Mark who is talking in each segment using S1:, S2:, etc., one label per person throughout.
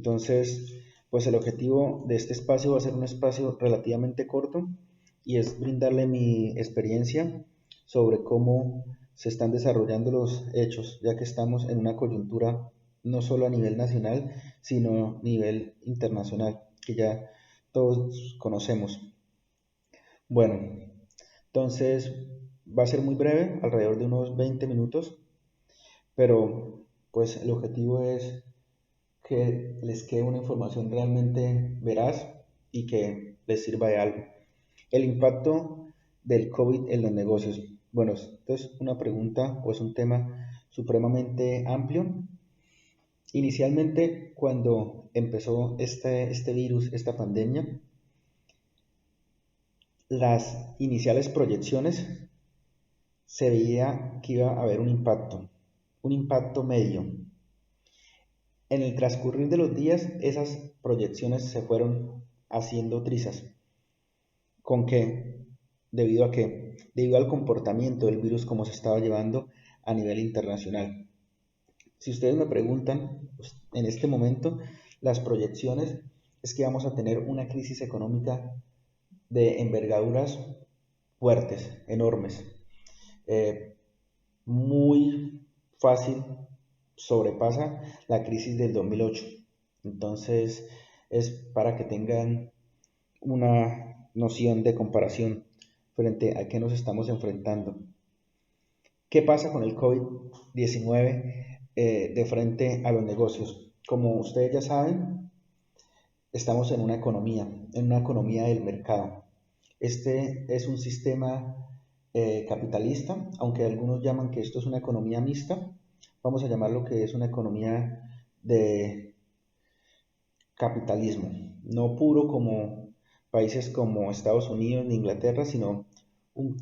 S1: Entonces, pues el objetivo de este espacio va a ser un espacio relativamente corto y es brindarle mi experiencia sobre cómo se están desarrollando los hechos, ya que estamos en una coyuntura no solo a nivel nacional, sino a nivel internacional, que ya todos conocemos. Bueno, entonces va a ser muy breve, alrededor de unos 20 minutos, pero pues el objetivo es que les quede una información realmente veraz y que les sirva de algo. El impacto del COVID en los negocios. Bueno, esto es una pregunta o es un tema supremamente amplio. Inicialmente, cuando empezó este virus, esta pandemia, las iniciales proyecciones se veía que iba a haber un impacto medio. En el transcurrir de los días, esas proyecciones se fueron haciendo trizas. ¿Con qué? ¿Debido a qué? Debido al comportamiento del virus como se estaba llevando a nivel internacional. Si ustedes me preguntan, pues, en este momento, las proyecciones es que vamos a tener una crisis económica de envergaduras fuertes, enormes. Eh, Muy fácil sobrepasa la crisis del 2008. Entonces, es para que tengan una noción de comparación frente a qué nos estamos enfrentando. ¿Qué pasa con el COVID-19 de frente a los negocios? Como ustedes ya saben, estamos en una economía del mercado. Este es un sistema capitalista, aunque algunos llaman que esto es una economía mixta, vamos a llamarlo que es una economía de capitalismo, no puro como países como Estados Unidos ni Inglaterra, sino un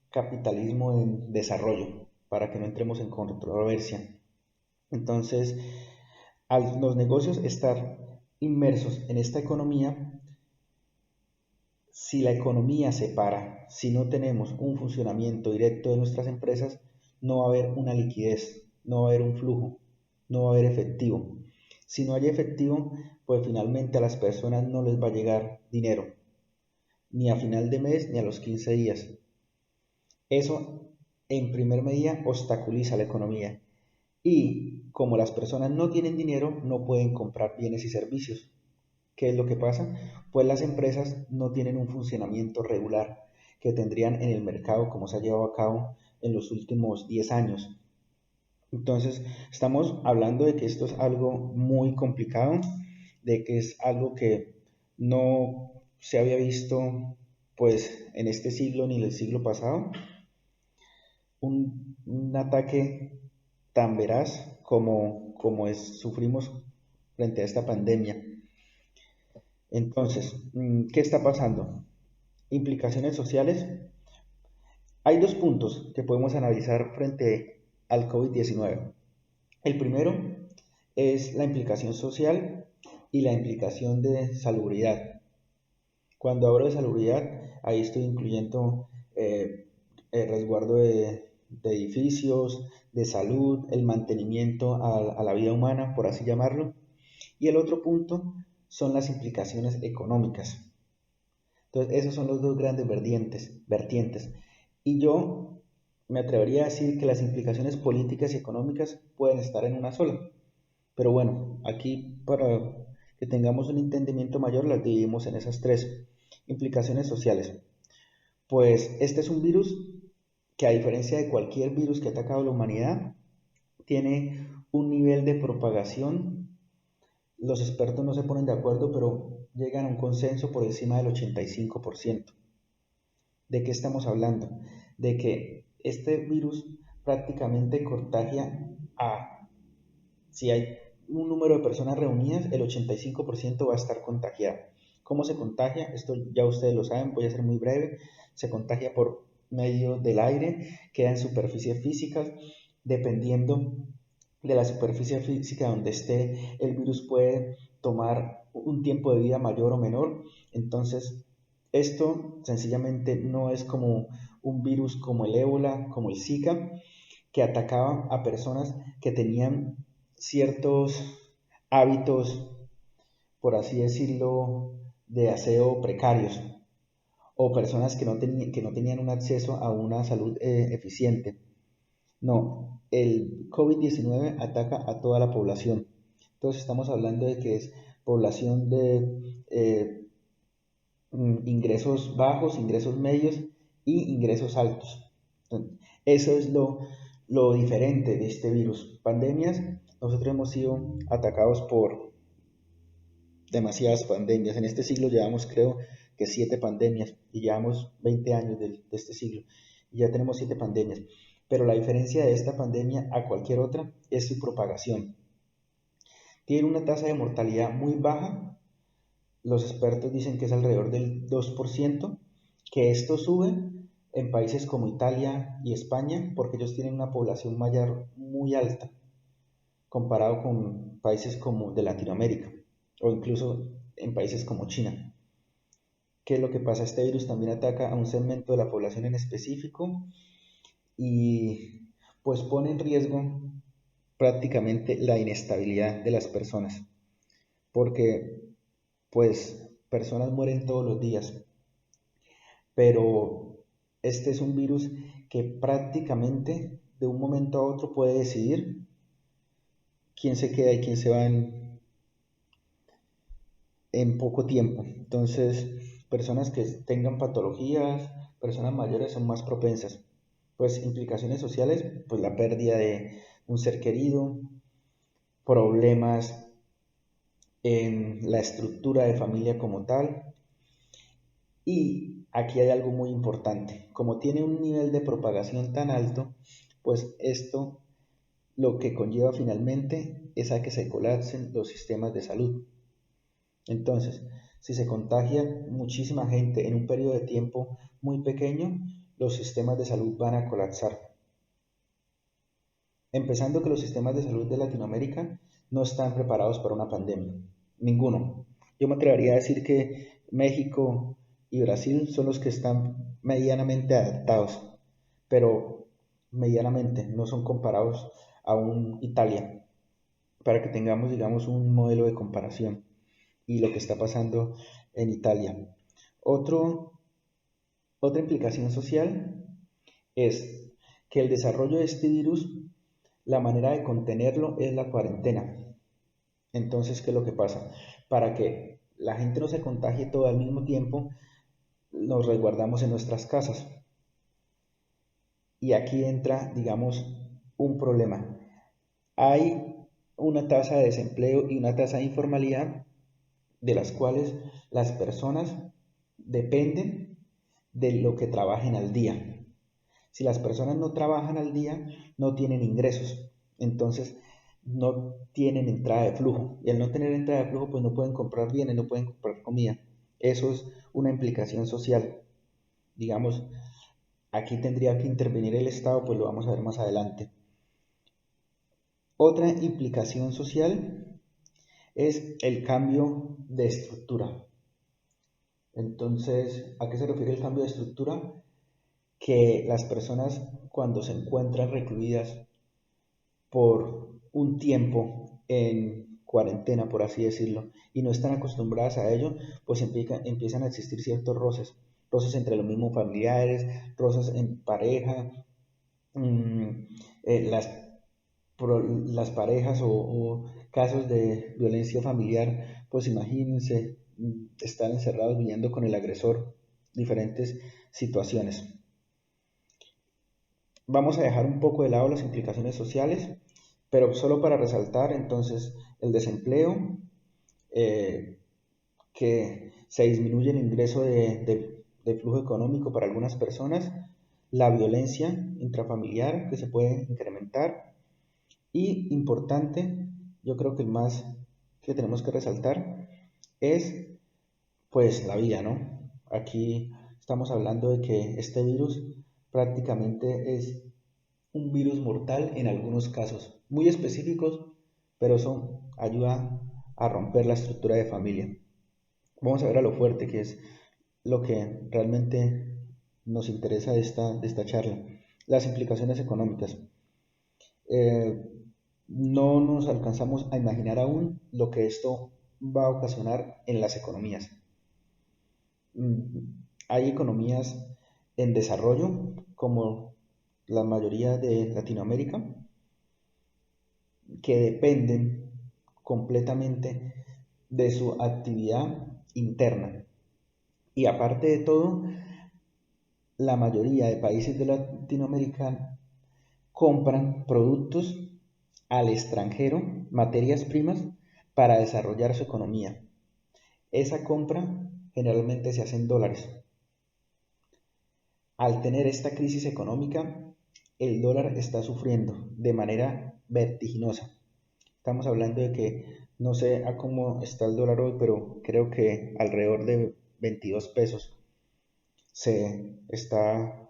S1: capitalismo en desarrollo, para que no entremos en controversia. Entonces, al los negocios estar inmersos en esta economía, si la economía se para, si no tenemos un funcionamiento directo de nuestras empresas, no va a haber una liquidez, no va a haber un flujo, no va a haber efectivo. Si no hay efectivo, pues finalmente a las personas no les va a llegar dinero, ni a final de mes ni a los 15 días. Eso, en primer medida, obstaculiza la economía. Y como las personas no tienen dinero, no pueden comprar bienes y servicios. ¿Qué es lo que pasa? Pues las empresas no tienen un funcionamiento regular que tendrían en el mercado como se ha llevado a cabo en los últimos 10 años. Entonces, estamos hablando de que esto es algo muy complicado, de que es algo que no se había visto pues en este siglo ni en el siglo pasado, un ataque tan veraz como sufrimos frente a esta pandemia. Entonces, ¿qué está pasando? Implicaciones sociales. Hay dos puntos que podemos analizar frente al COVID-19. El primero es la implicación social y la implicación de salubridad. Cuando hablo de salubridad, ahí estoy incluyendo el resguardo de edificios, de salud, el mantenimiento a la vida humana, por así llamarlo. Y el otro punto son las implicaciones económicas. Entonces, esos son los dos grandes vertientes. Y yo me atrevería a decir que las implicaciones políticas y económicas pueden estar en una sola. Pero bueno, aquí para que tengamos un entendimiento mayor las dividimos en esas tres. Implicaciones sociales. Pues este es un virus que, a diferencia de cualquier virus que ha atacado a la humanidad, tiene un nivel de propagación. Los expertos no se ponen de acuerdo, pero llegan a un consenso por encima del 85%. ¿De qué estamos hablando? De que este virus prácticamente contagia a, si hay un número de personas reunidas, el 85% va a estar contagiado. ¿Cómo se contagia? Esto ya ustedes lo saben, voy a ser muy breve. Se contagia por medio del aire, queda en superficies físicas, dependiendo de la superficie física donde esté, el virus puede tomar un tiempo de vida mayor o menor. Entonces, esto sencillamente no es como un virus como el ébola, como el Zika, que atacaba a personas que tenían ciertos hábitos por así decirlo, de aseo precarios o personas que no tenían un acceso a una salud eficiente. No, el COVID-19 ataca a toda la población. Entonces estamos hablando de que es población de ingresos bajos, ingresos medios y ingresos altos. Entonces, eso es lo diferente de este virus. Pandemias, nosotros hemos sido atacados por demasiadas pandemias. En este siglo llevamos, creo que 7 pandemias y llevamos 20 años de este siglo y ya tenemos 7 pandemias. Pero la diferencia de esta pandemia a cualquier otra es su propagación. Tiene una tasa de mortalidad muy baja. Los expertos dicen que es alrededor del 2%, que esto sube en países como Italia y España porque ellos tienen una población mayor muy alta comparado con países como de Latinoamérica o incluso en países como China. ¿Qué es lo que pasa? Este virus también ataca a un segmento de la población en específico y pues pone en riesgo prácticamente la inestabilidad de las personas, porque pues personas mueren todos los días, pero este es un virus que prácticamente de un momento a otro puede decidir quién se queda y quién se va en poco tiempo. Entonces, personas que tengan patologías, personas mayores son más propensas. Pues implicaciones sociales, pues la pérdida de un ser querido, problemas en la estructura de familia como tal. Y aquí hay algo muy importante. Como tiene un nivel de propagación tan alto, pues esto lo que conlleva finalmente es a que se colapsen los sistemas de salud. Entonces, si se contagia muchísima gente en un periodo de tiempo muy pequeño, los sistemas de salud van a colapsar. Empezando que los sistemas de salud de Latinoamérica no están preparados para una pandemia. Ninguno. Yo me atrevería a decir que México y Brasil son los que están medianamente adaptados, pero medianamente no son comparados a un Italia, para que tengamos, digamos, un modelo de comparación y lo que está pasando en Italia. Otro, otra implicación social es que el desarrollo de este virus, la manera de contenerlo es la cuarentena. Entonces, ¿qué es lo que pasa? Para que la gente no se contagie todo al mismo tiempo, nos resguardamos en nuestras casas. Y aquí entra, digamos, un problema. Hay una tasa de desempleo y una tasa de informalidad de las cuales las personas dependen de lo que trabajen al día. Si las personas no trabajan al día, no tienen ingresos, entonces no tienen entrada de flujo. Y al no tener entrada de flujo, pues no pueden comprar bienes, no pueden comprar comida. Eso es una implicación social. Digamos, aquí tendría que intervenir el Estado, pues lo vamos a ver más adelante. Otra implicación social es el cambio de estructura. Entonces, ¿a qué se refiere el cambio de estructura? Que las personas cuando se encuentran recluidas por un tiempo en cuarentena, por así decirlo, y no están acostumbradas a ello, pues empiezan a existir ciertos roces, roces entre los mismos familiares, roces en pareja, mmm, eh, las, las parejas o casos de violencia familiar, pues imagínense estar encerrados viviendo con el agresor, diferentes situaciones. Vamos a dejar un poco de lado las implicaciones sociales, pero solo para resaltar entonces el desempleo, eh, que se disminuye el ingreso de flujo económico para algunas personas, la violencia intrafamiliar que se puede incrementar y importante, yo creo que el más que tenemos que resaltar es pues la vida, ¿no? Aquí estamos hablando de que este virus prácticamente es un virus mortal en algunos casos, muy específicos, pero eso ayuda a romper la estructura de familia. Vamos a ver a lo fuerte que es lo que realmente nos interesa de esta charla, las implicaciones económicas. Eh, no nos alcanzamos a imaginar aún lo que esto va a ocasionar en las economías. Hay economías en desarrollo, como la mayoría de Latinoamérica, que dependen completamente de su actividad interna. Y aparte de todo, la mayoría de países de Latinoamérica compran productos al extranjero, materias primas, para desarrollar su economía. Esa compra generalmente se hace en dólares. Al tener esta crisis económica, el dólar está sufriendo de manera vertiginosa. Estamos hablando de que no sé a cómo está el dólar hoy, pero creo que alrededor de 22 pesos se está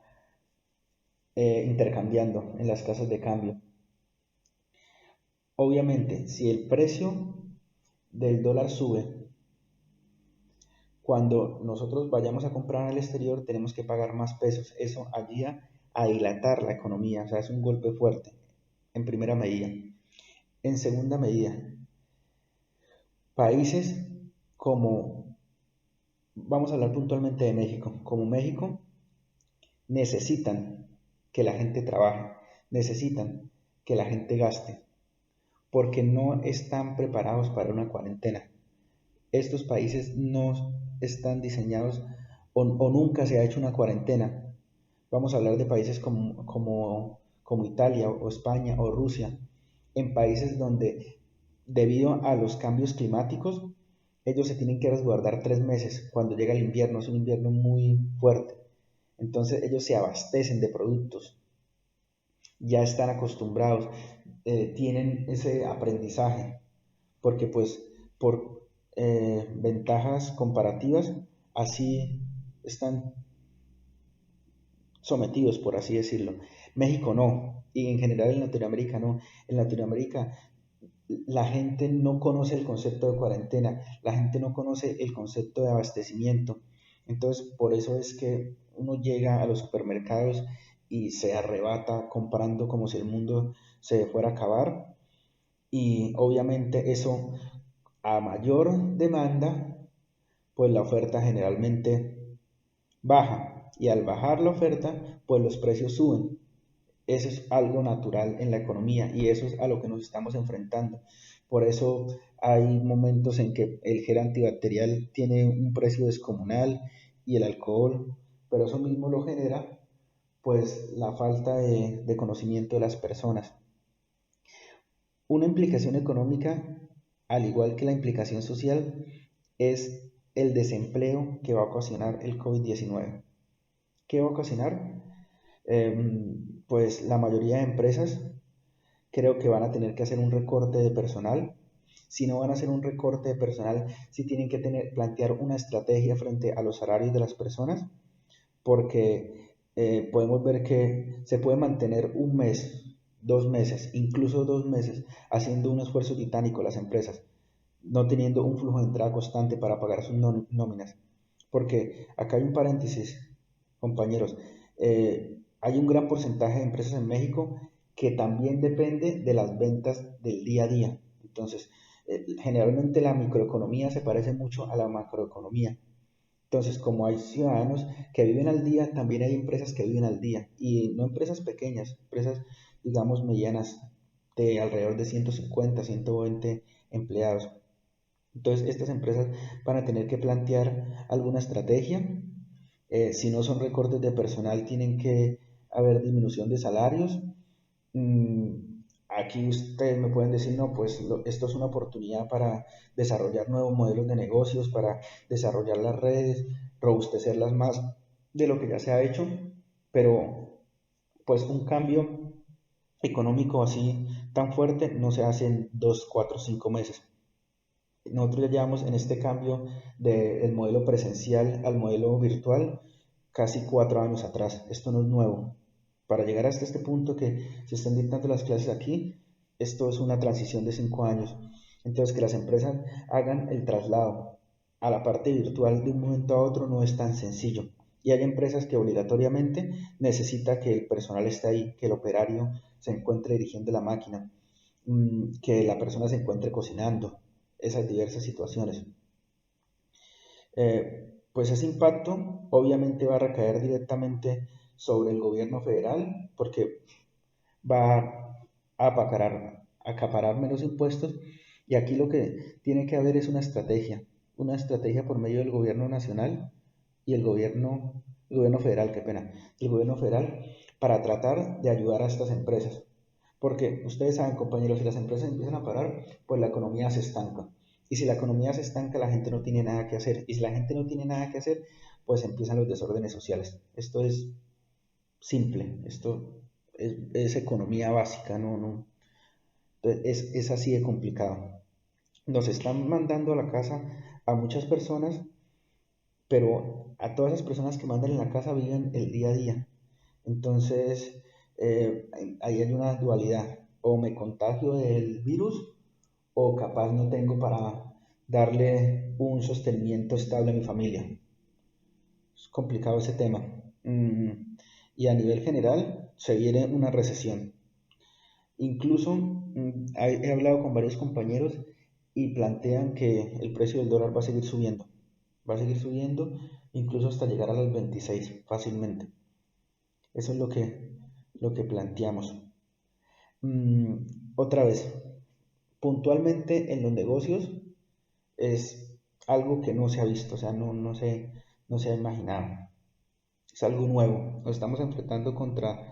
S1: intercambiando en las casas de cambio. Obviamente, si el precio del dólar sube, cuando nosotros vayamos a comprar al exterior tenemos que pagar más pesos. Eso ayuda a dilatar la economía, o sea, es un golpe fuerte en primera medida. En segunda medida, países como, vamos a hablar puntualmente de México, como México necesitan que la gente trabaje, necesitan que la gente gaste, porque no están preparados para una cuarentena. Estos países no están diseñados o nunca se ha hecho una cuarentena. Vamos a hablar de países como Italia o España o Rusia, en países donde debido a los cambios climáticos, ellos se tienen que resguardar 3 meses. Cuando llega el invierno, es un invierno muy fuerte. Entonces ellos se abastecen de productos, ya están acostumbrados, tienen ese aprendizaje, porque pues por ventajas comparativas, así están sometidos, por así decirlo. México no, y en general en Latinoamérica no. En Latinoamérica la gente no conoce el concepto de cuarentena, la gente no conoce el concepto de abastecimiento. Entonces, por eso es que uno llega a los supermercados y se arrebata comprando como si el mundo se fuera a acabar. Y obviamente eso, a mayor demanda, pues la oferta generalmente baja. Y al bajar la oferta, pues los precios suben. Eso es algo natural en la economía y eso es a lo que nos estamos enfrentando. Por eso hay momentos en que el gel antibacterial tiene un precio descomunal y el alcohol, pero eso mismo lo genera pues la falta de conocimiento de las personas. Una implicación económica, al igual que la implicación social, es el desempleo que va a ocasionar el COVID-19. ¿Qué va a ocasionar? Pues la mayoría de empresas creo que van a tener que hacer un recorte de personal. Si no van a hacer un recorte de personal, sí tienen que plantear una estrategia frente a los salarios de las personas, porque podemos ver que se puede mantener un mes, 2 meses, incluso 2 meses, haciendo un esfuerzo titánico las empresas, no teniendo un flujo de entrada constante para pagar sus nóminas. Porque acá hay un paréntesis, compañeros. Hay un gran porcentaje de empresas en México que también depende de las ventas del día a día. Entonces, generalmente la microeconomía se parece mucho a la macroeconomía. Entonces, como hay ciudadanos que viven al día, también hay empresas que viven al día. Y no empresas pequeñas, empresas, digamos, medianas, de alrededor de 150, 120 empleados. Entonces, estas empresas van a tener que plantear alguna estrategia. Si no son recortes de personal, tienen que haber disminución de salarios. Aquí ustedes me pueden decir, no, pues esto es una oportunidad para desarrollar nuevos modelos de negocios, para desarrollar las redes, robustecerlas más de lo que ya se ha hecho, pero pues un cambio económico así tan fuerte no se hace en 2, 4, 5 meses. Nosotros ya llevamos en este cambio del modelo presencial al modelo virtual casi 4 años atrás. Esto no es nuevo. Para llegar hasta este punto que se están dictando las clases aquí, esto es una transición de 5 años. Entonces, que las empresas hagan el traslado a la parte virtual de un momento a otro no es tan sencillo. Y hay empresas que obligatoriamente necesita que el personal esté ahí, que el operario se encuentre dirigiendo la máquina, que la persona se encuentre cocinando, esas diversas situaciones. Pues ese impacto obviamente va a recaer directamente sobre el gobierno federal porque va a acaparar menos impuestos, y aquí lo que tiene que haber es una estrategia por medio del gobierno nacional y el gobierno federal, qué pena, el gobierno federal, para tratar de ayudar a estas empresas. Porque ustedes saben, compañeros, si las empresas empiezan a parar, pues la economía se estanca. Y si la economía se estanca, la gente no tiene nada que hacer. Y si la gente no tiene nada que hacer, pues empiezan los desórdenes sociales. Esto es simple, esto es economía básica, no. Es así de complicado. Nos están mandando a la casa a muchas personas, pero a todas esas personas que mandan en la casa viven el día a día. Entonces, ahí hay una dualidad. O me contagio del virus o capaz no tengo para darle un sostenimiento estable a mi familia. Es complicado ese tema. Y a nivel general se viene una recesión. Incluso he hablado con varios compañeros y plantean que el precio del dólar va a seguir subiendo incluso hasta llegar a los 26 fácilmente. Eso es lo que planteamos. Otra vez, puntualmente en los negocios es algo que no se ha visto, o sea, no se ha imaginado. Es algo nuevo. Nos estamos enfrentando contra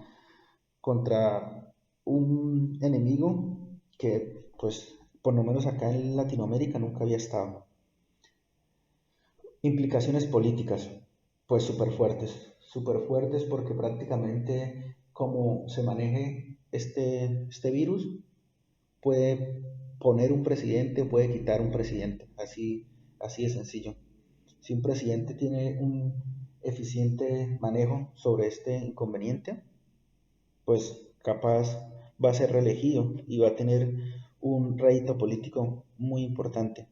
S1: un enemigo que, pues, por lo menos acá en Latinoamérica nunca había estado. Implicaciones políticas, pues súper fuertes porque prácticamente como se maneje este virus, puede poner un presidente, puede quitar un presidente, así de sencillo. Si un presidente tiene un eficiente manejo sobre este inconveniente, pues capaz va a ser reelegido y va a tener un rédito político muy importante.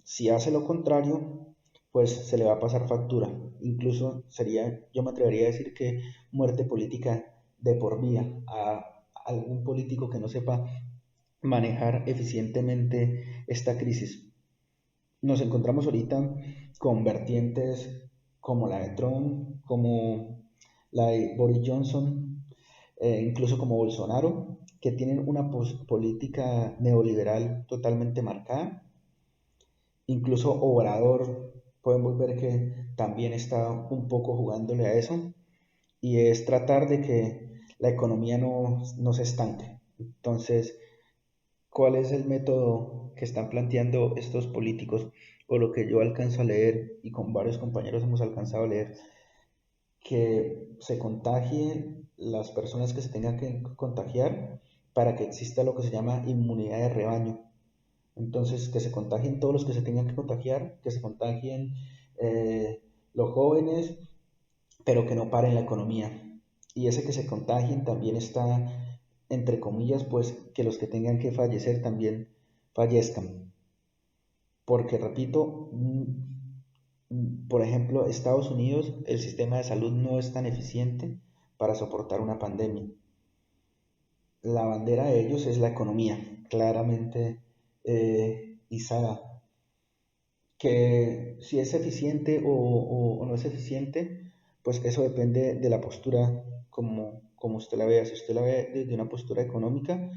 S1: Si hace lo contrario, pues se le va a pasar factura. Incluso yo me atrevería a decir que muerte política de por vida a algún político que no sepa manejar eficientemente esta crisis. Nos encontramos ahorita con vertientes como la de Trump, como la de Boris Johnson, incluso como Bolsonaro, que tienen una política neoliberal totalmente marcada. Incluso Obrador, podemos ver que también está un poco jugándole a eso, y es tratar de que la economía no se estanque. Entonces, ¿cuál es el método que están planteando estos políticos? O lo que yo alcanzo a leer y con varios compañeros hemos alcanzado a leer, que se contagien las personas que se tengan que contagiar para que exista lo que se llama inmunidad de rebaño. Entonces, que se contagien todos los que se tengan que contagiar, que se contagien los jóvenes, pero que no paren la economía. Y ese que se contagien también está, entre comillas, pues que los que tengan que fallecer también fallezcan. Porque, repito, por ejemplo, Estados Unidos, el sistema de salud no es tan eficiente para soportar una pandemia. La bandera de ellos es la economía, claramente izada. Que si es eficiente o no es eficiente, pues eso depende de la postura como usted la vea. Si usted la ve desde una postura económica,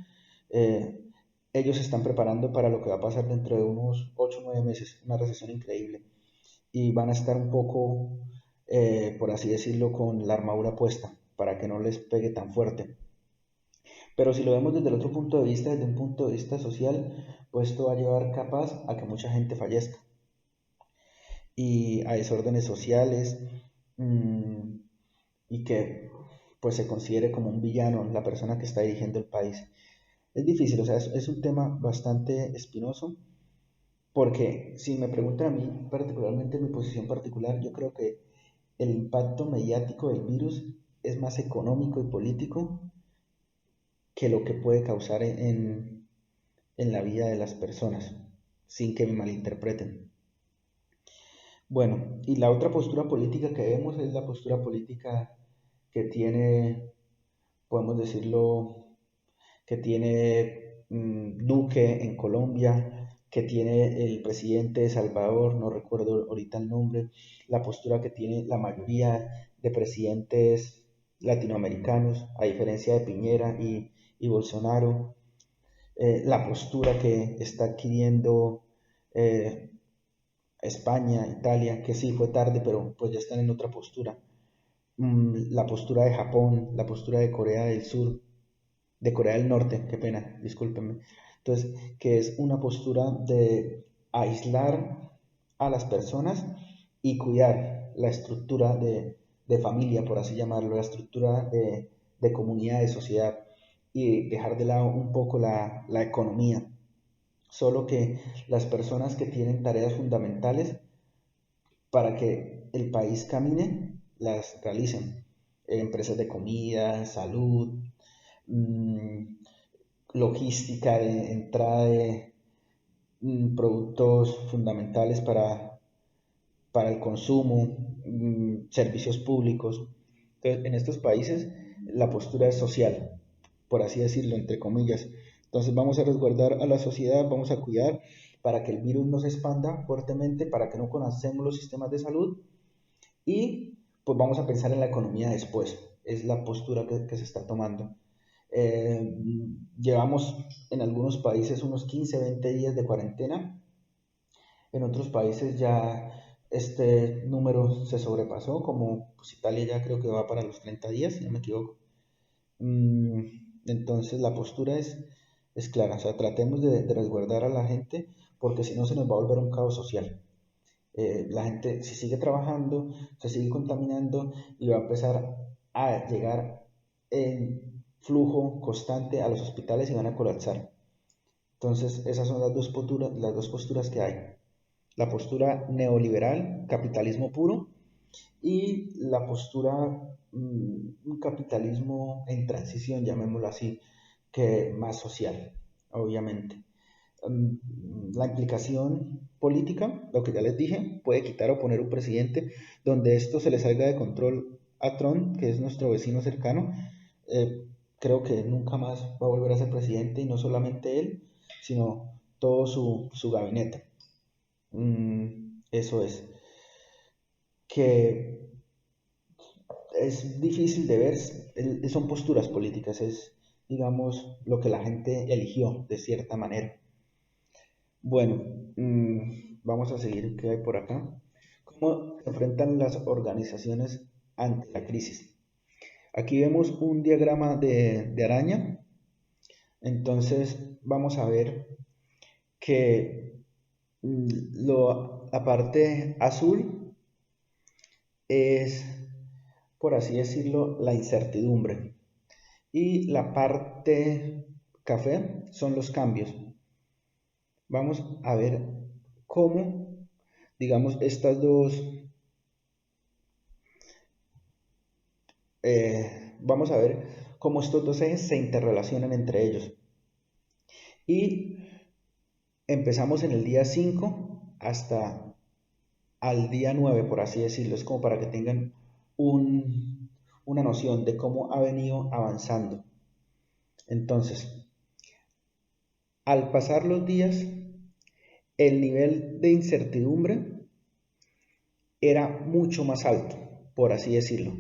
S1: eh, ellos se están preparando para lo que va a pasar dentro de unos 8 o 9 meses, una recesión increíble. Y van a estar un poco, por así decirlo, con la armadura puesta para que no les pegue tan fuerte. Pero si lo vemos desde el otro punto de vista, desde un punto de vista social, pues esto va a llevar capaz a que mucha gente fallezca y a desórdenes sociales, mmm, y que pues se considere como un villano la persona que está dirigiendo el país. Es difícil, o sea, es un tema bastante espinoso, porque si me preguntan a mí, particularmente en mi posición particular, yo creo que el impacto mediático del virus es más económico y político que lo que puede causar en la vida de las personas, sin que me malinterpreten. Bueno, y la otra postura política que vemos es la postura política que tiene, podemos decirlo, que tiene Duque en Colombia, que tiene el presidente de Salvador, no recuerdo ahorita el nombre, la postura que tiene la mayoría de presidentes latinoamericanos, a diferencia de Piñera y Bolsonaro, la postura que está adquiriendo eh, España, Italia, que sí fue tarde, pero pues ya están en otra postura. La postura de Japón, la postura de Corea del Sur, de Corea del Norte, qué pena, discúlpenme. Entonces, que es una postura de aislar a las personas y cuidar la estructura de familia, por así llamarlo, la estructura de comunidad, de sociedad, y dejar de lado un poco la economía. Solo que las personas que tienen tareas fundamentales para que el país camine, las realicen. Empresas de comida, salud, mmm, logística de entrada de productos fundamentales para el consumo, servicios públicos. Entonces, en estos países la postura es social, por así decirlo, entre comillas. Entonces vamos a resguardar a la sociedad, vamos a cuidar para que el virus no se expanda fuertemente, para que no colapsemos los sistemas de salud y pues vamos a pensar en la economía después. Es la postura que se está tomando. Eh, Llevamos en algunos países unos 15, 20 días de cuarentena. En otros países ya este número se sobrepasó, como pues, Italia ya creo que va para los 30 días, si no me equivoco. Mm, entonces la postura es clara, o sea, tratemos de resguardar a la gente porque si no se nos va a volver un caos social. La gente si sigue trabajando, se sigue contaminando y va a empezar a llegar en flujo constante a los hospitales y van a colapsar. Entonces, esas son las dos posturas que hay. La postura neoliberal, capitalismo puro, y la postura un capitalismo en transición, llamémoslo así, que más social, obviamente. La implicación política, lo que ya les dije, puede quitar o poner un presidente donde esto se le salga de control a Trump, que es nuestro vecino cercano. eh, Creo que nunca más va a volver a ser presidente y no solamente él, sino todo su gabinete. Eso es. Que es difícil de ver, son posturas políticas, es, digamos, lo que la gente eligió de cierta manera. Bueno, vamos a seguir. ¿Qué hay por acá? ¿Cómo se enfrentan las organizaciones ante la crisis? Aquí vemos un diagrama de araña. Entonces vamos a ver que la parte azul es, por así decirlo, la incertidumbre. Y la parte café son los cambios. Vamos a ver cómo, digamos, estas dos, vamos a ver cómo estos dos ejes se interrelacionan entre ellos. Y empezamos en el día 5 hasta al día 9 por así decirlo. Es como para que tengan una noción de cómo ha venido avanzando. Entonces, al pasar los días, el nivel de incertidumbre era mucho más alto, por así decirlo.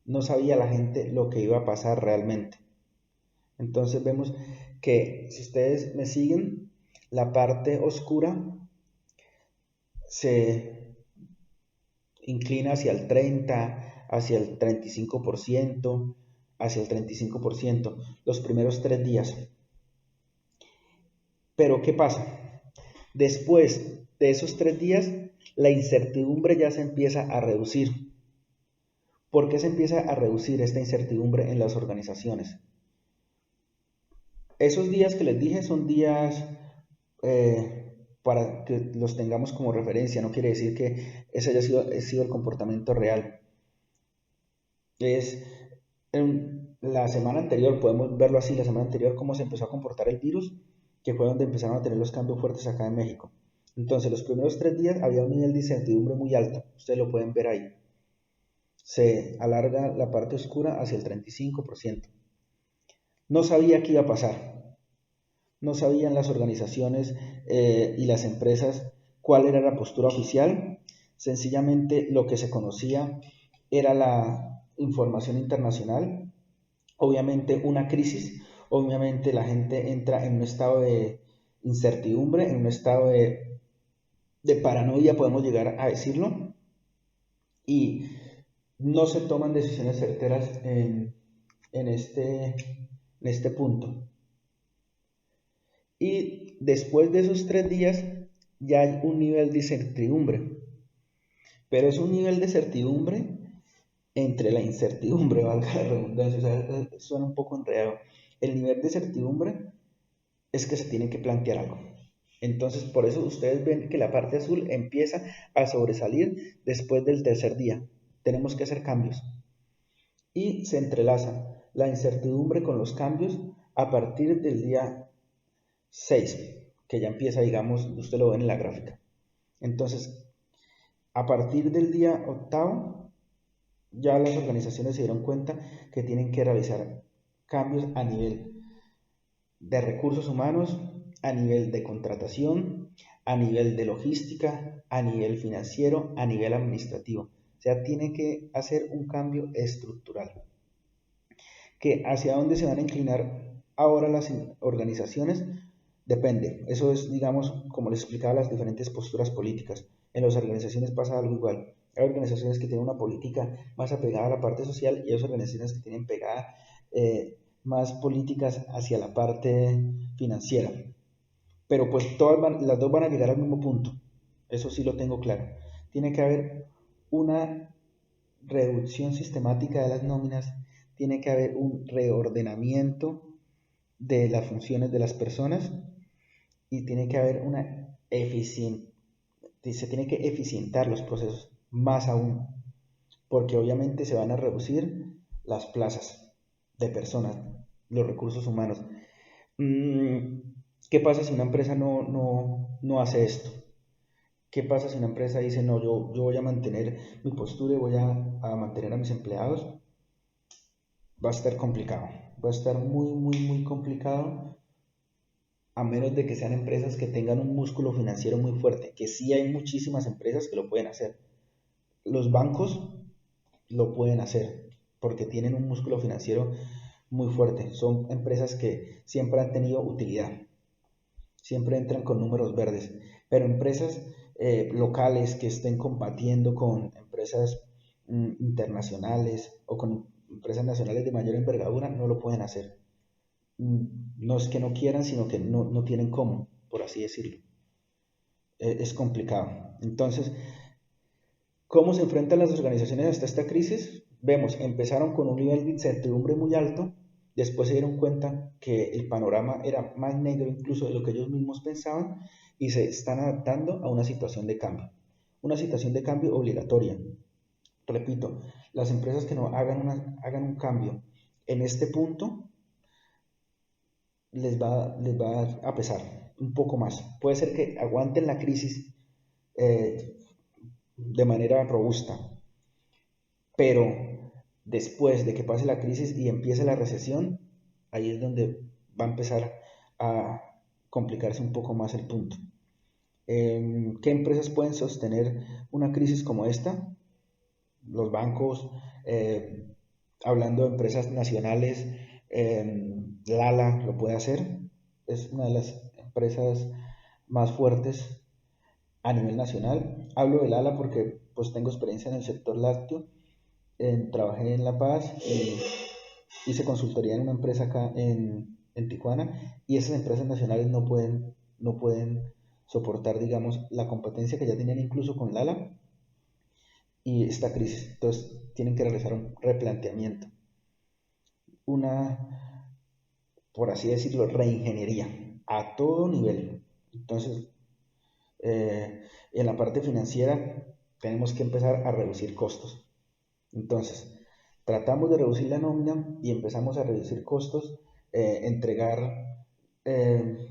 S1: No sabía la gente lo que iba a pasar realmente. Entonces vemos que si ustedes me siguen, la parte oscura se inclina hacia el 30, hacia el 35%, hacia el 35%, los primeros 3 días. Pero ¿qué pasa? Después de esos 3 días, la incertidumbre ya se empieza a reducir. ¿Por qué se empieza a reducir esta incertidumbre en las organizaciones? Esos días que les dije son días para que los tengamos como referencia, no quiere decir que ese haya sido el comportamiento real. Es en la semana anterior, podemos verlo así, la semana anterior cómo se empezó a comportar el virus, que fue donde empezaron a tener los cambios fuertes acá en México. Entonces, los primeros 3 días había un nivel de incertidumbre muy alto, ustedes lo pueden ver ahí. Se alarga la parte oscura hacia el 35%. No sabía qué iba a pasar. no sabían las organizaciones y las empresas cuál era la postura oficial. Sencillamente lo que se conocía era la información internacional. Obviamente una crisis, obviamente la gente entra en un estado de incertidumbre, en un estado de paranoia, podemos llegar a decirlo, y no se toman decisiones certeras en este punto. Y después de esos 3 días ya hay un nivel de incertidumbre, pero es un nivel de certidumbre entre la incertidumbre, valga la redundancia, o sea, suena un poco enredado. El nivel de certidumbre es que se tiene que plantear algo. Entonces, por eso ustedes ven que la parte azul empieza a sobresalir después del tercer día. Tenemos que hacer cambios. Y se entrelaza la incertidumbre con los cambios a partir del día 6, que ya empieza, digamos, usted lo ve en la gráfica. Entonces, a partir del día octavo, ya las organizaciones se dieron cuenta que tienen que realizar cambios a nivel de recursos humanos, a nivel de contratación, a nivel de logística, a nivel financiero, a nivel administrativo. O sea, tiene que hacer un cambio estructural. Que hacia dónde se van a inclinar ahora las organizaciones depende. Eso es, digamos, como les explicaba, las diferentes posturas políticas. En las organizaciones pasa algo igual. Hay organizaciones que tienen una política más apegada a la parte social y hay organizaciones que tienen pegada más políticas hacia la parte financiera. Pero pues las dos van a llegar al mismo punto. Eso sí lo tengo claro. Tiene que haber una reducción sistemática de las nóminas, tiene que haber un reordenamiento de las funciones de las personas y tiene que haber una se tiene que eficientar los procesos más aún, porque obviamente se van a reducir las plazas de personas, los recursos humanos. ¿Qué pasa si una empresa no hace esto? ¿Qué pasa si una empresa dice, no, yo voy a mantener mi postura y voy a mantener a mis empleados? Va a estar complicado, va a estar muy, muy, muy complicado, a menos de que sean empresas que tengan un músculo financiero muy fuerte, que sí hay muchísimas empresas que lo pueden hacer. Los bancos lo pueden hacer porque tienen un músculo financiero muy fuerte. Son empresas que siempre han tenido utilidad, siempre entran con números verdes, pero empresas locales que estén combatiendo con empresas internacionales o con empresas nacionales de mayor envergadura no lo pueden hacer. No es que no quieran, sino que no tienen cómo, por así decirlo. Es complicado. Entonces, ¿cómo se enfrentan las organizaciones hasta esta crisis? Vemos, empezaron con un nivel de incertidumbre muy alto, después se dieron cuenta que el panorama era más negro incluso de lo que ellos mismos pensaban y se están adaptando a una situación de cambio. Una situación de cambio obligatoria. Repito, las empresas que no hagan un cambio en este punto les va a pesar un poco más. Puede ser que aguanten la crisis de manera robusta, pero después de que pase la crisis y empiece la recesión, ahí es donde va a empezar a complicarse un poco más el punto. ¿Qué empresas pueden sostener una crisis como esta? Los bancos, hablando de empresas nacionales, Lala lo puede hacer, es una de las empresas más fuertes a nivel nacional. Hablo de Lala porque pues tengo experiencia en el sector lácteo, trabajé en La Paz y hice consultoría en una empresa acá en Tijuana y esas empresas nacionales no pueden soportar, digamos, la competencia que ya tenían incluso con Lala y esta crisis. Entonces tienen que realizar un replanteamiento, una, por así decirlo, reingeniería a todo nivel. Entonces, en la parte financiera tenemos que empezar a reducir costos. Entonces, tratamos de reducir la nómina y empezamos a reducir costos, entregar,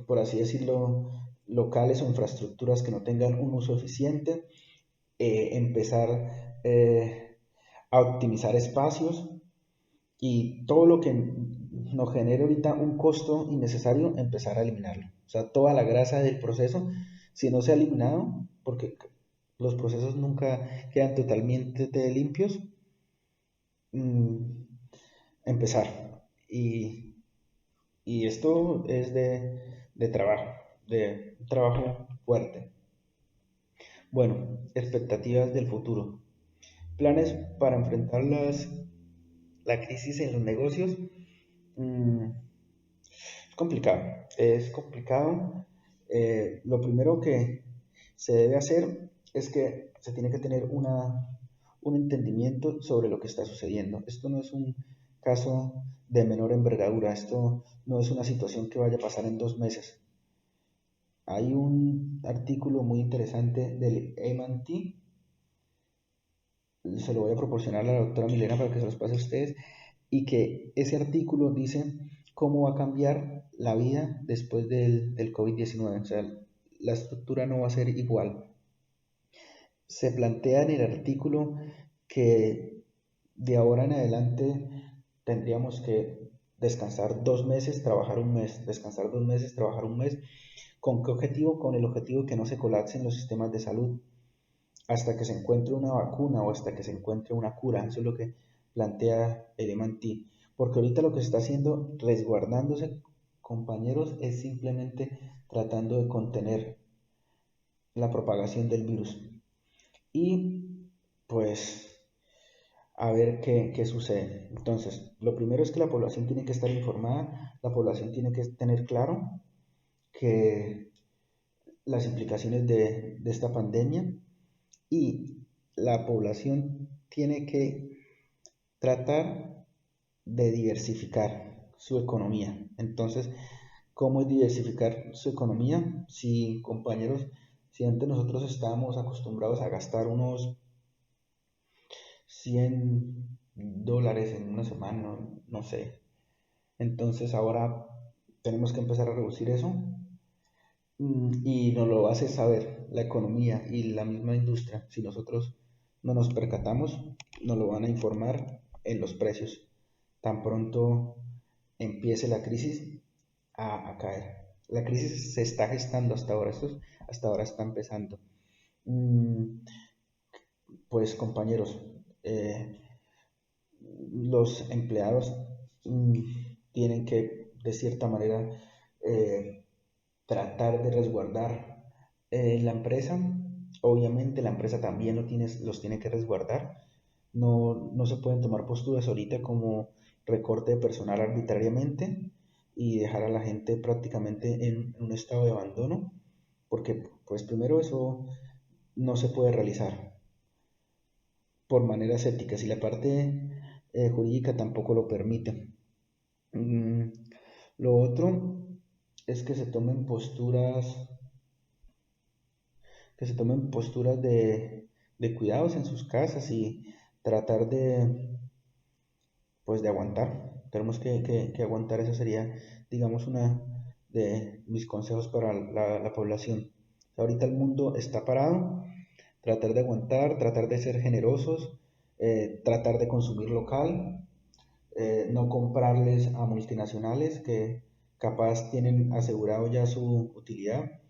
S1: por así decirlo, locales o infraestructuras que no tengan un uso eficiente, empezar a optimizar espacios y todo lo que nos genere ahorita un costo innecesario empezar a eliminarlo. O sea, toda la grasa del proceso, si no se ha eliminado, porque los procesos nunca quedan totalmente limpios, mm, empezar. Y esto es de trabajo, de un trabajo fuerte. Bueno, expectativas del futuro. Planes para enfrentar la crisis en los negocios. Mm, es complicado. Es complicado. Lo primero que se debe hacer es que se tiene que tener un entendimiento sobre lo que está sucediendo. Esto no es un caso de menor envergadura. Esto no es una situación que vaya a pasar en 2 meses. Hay un artículo muy interesante del MIT, se lo voy a proporcionar a la doctora Milena para que se los pase a ustedes, y que ese artículo dice cómo va a cambiar la vida después del COVID-19. O sea, la estructura no va a ser igual. Se plantea en el artículo que de ahora en adelante tendríamos que descansar 2 meses, trabajar un mes, descansar 2 meses, trabajar un mes. ¿Con qué objetivo? Con el objetivo de que no se colapsen los sistemas de salud hasta que se encuentre una vacuna o hasta que se encuentre una cura. Eso es lo que plantea el MIT. Porque ahorita lo que se está haciendo, resguardándose, compañeros, es simplemente tratando de contener la propagación del virus. Y pues a ver qué sucede. Entonces, lo primero es que la población tiene que estar informada, la población tiene que tener claro que las implicaciones de esta pandemia, y la población tiene que tratar de diversificar su economía. Entonces, ¿cómo es diversificar su economía? Si, compañeros, si antes nosotros estábamos acostumbrados a gastar unos $100 en una semana, no sé, entonces ahora tenemos que empezar a reducir eso. Y nos lo hace saber la economía y la misma industria. Si nosotros no nos percatamos, nos lo van a informar en los precios. Tan pronto empiece la crisis a caer. La crisis se está gestando hasta ahora, hasta ahora está empezando. Mm, Pues compañeros, los empleados mm, tienen que, de cierta manera, eh, tratar de resguardar la empresa. Obviamente la empresa también los tiene que resguardar. No se pueden tomar posturas ahorita como recorte de personal arbitrariamente y dejar a la gente prácticamente en un estado de abandono, porque pues primero eso no se puede realizar por maneras éticas y la parte jurídica tampoco lo permite. Mm, lo otro es que se tomen posturas de cuidados en sus casas y tratar pues de aguantar. Tenemos que aguantar. Eso sería, digamos, una de mis consejos para la población. Ahorita el mundo está parado, tratar de aguantar, tratar de ser generosos, tratar de consumir local, no comprarles a multinacionales que capaz tienen asegurado ya su utilidad.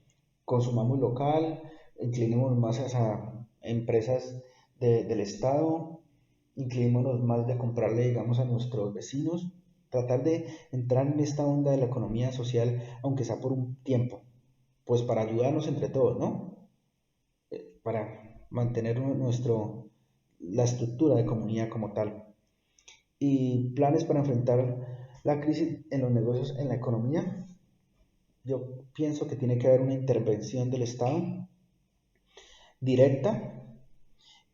S1: Consumamos local, inclinémonos más a empresas del Estado, inclinémonos más de comprarle, digamos, a nuestros vecinos, tratar de entrar en esta onda de la economía social, aunque sea por un tiempo, pues para ayudarnos entre todos, ¿no? Para mantener la estructura de comunidad como tal. Y planes para enfrentar la crisis en los negocios, en la economía. Yo pienso que tiene que haber una intervención del Estado directa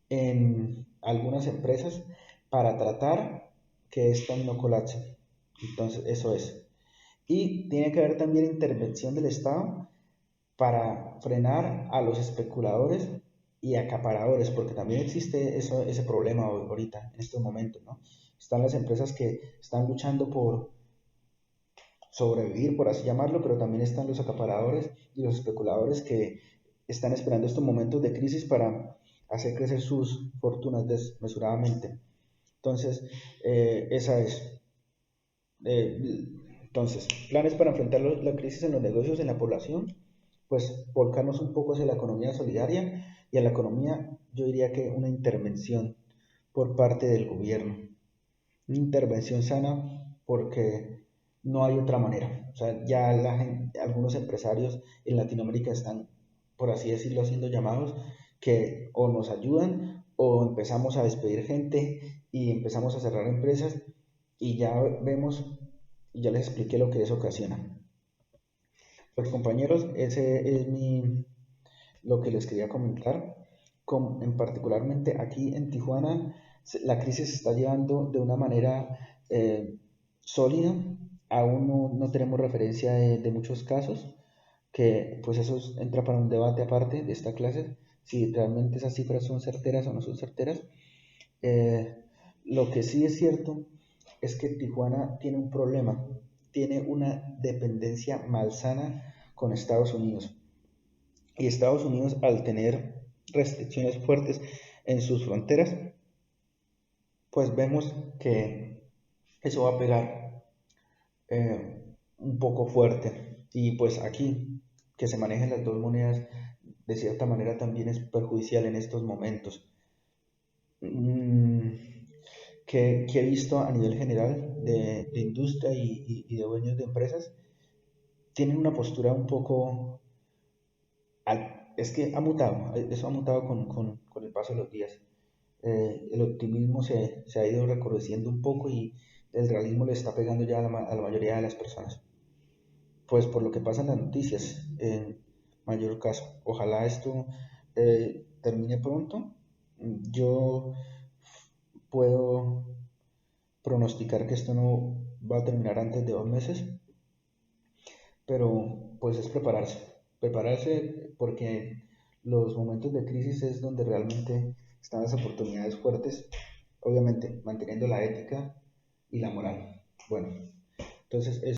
S1: en algunas empresas para tratar que éstas no colapsen. Entonces, eso es. Y tiene que haber también intervención del Estado para frenar a los especuladores y acaparadores, porque también existe ese problema ahorita, en estos momentos, ¿no? Están las empresas que están luchando por sobrevivir, por así llamarlo, pero también están los acaparadores y los especuladores que están esperando estos momentos de crisis para hacer crecer sus fortunas desmesuradamente. Entonces, esa es. Entonces, planes para enfrentar la crisis en los negocios, en la población, pues volcarnos un poco hacia la economía solidaria y a la economía, yo diría que una intervención por parte del gobierno, una intervención sana porque no hay otra manera. O sea, ya algunos empresarios en Latinoamérica están, por así decirlo, haciendo llamados que o nos ayudan o empezamos a despedir gente y empezamos a cerrar empresas y ya vemos, y ya les expliqué lo que eso ocasiona. Pues compañeros, ese es lo que les quería comentar. En particularmente aquí en Tijuana, la crisis se está llevando de una manera sólida. Aún no tenemos referencia de muchos casos, que pues eso entra para un debate aparte de esta clase, si realmente esas cifras son certeras o no son certeras. Eh, lo que sí es cierto es que Tijuana tiene un problema, tiene una dependencia malsana con Estados Unidos. Y Estados Unidos, al tener restricciones fuertes en sus fronteras, pues vemos que eso va a pegar un poco fuerte. Y pues aquí, que se manejen las dos monedas, de cierta manera también es perjudicial en estos momentos. Mm, que he visto a nivel general de industria y de dueños de empresas, tienen una postura un poco. Es que ha mutado, eso ha mutado con el paso de los días. El optimismo se ha ido recrudeciendo un poco y el realismo le está pegando ya a la mayoría de las personas. Pues por lo que pasa en las noticias, en mayor caso. Ojalá esto termine pronto. Yo puedo pronosticar que esto no va a terminar antes de 2 meses, pero pues es prepararse porque los momentos de crisis es donde realmente están las oportunidades fuertes, obviamente manteniendo la ética y la moral. Bueno, entonces